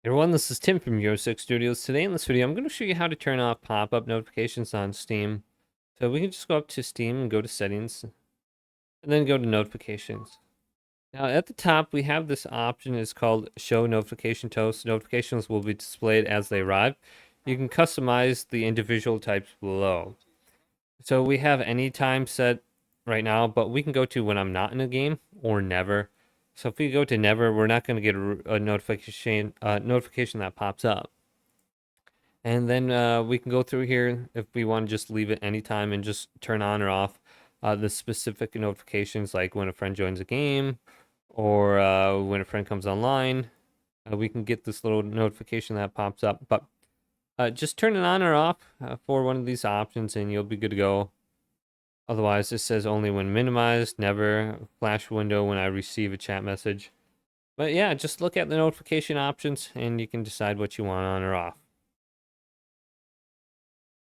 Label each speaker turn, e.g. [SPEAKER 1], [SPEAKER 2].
[SPEAKER 1] Hey everyone, this is Tim from Euro 6 Studios. Today in this video, I'm going to show you how to turn off pop-up notifications on Steam. So we can just go up to Steam and go to Settings, and then go to Notifications. Now at the top, we have this option. It's called Show Notification Toast. Notifications will be displayed as they arrive. You can customize the individual types below. So we have any time set right now, but we can go to when I'm not in a game or never. So if we go to never, we're not going to get a notification that pops up. And then we can go through here if we want to just leave it anytime and just turn on or off the specific notifications, like when a friend joins a game or when a friend comes online. We can get this little notification that pops up. But just turn it on or off for one of these options and you'll be good to go. Otherwise, it says only when minimized, never flash window when I receive a chat message. But yeah, just look at the notification options and you can decide what you want on or off.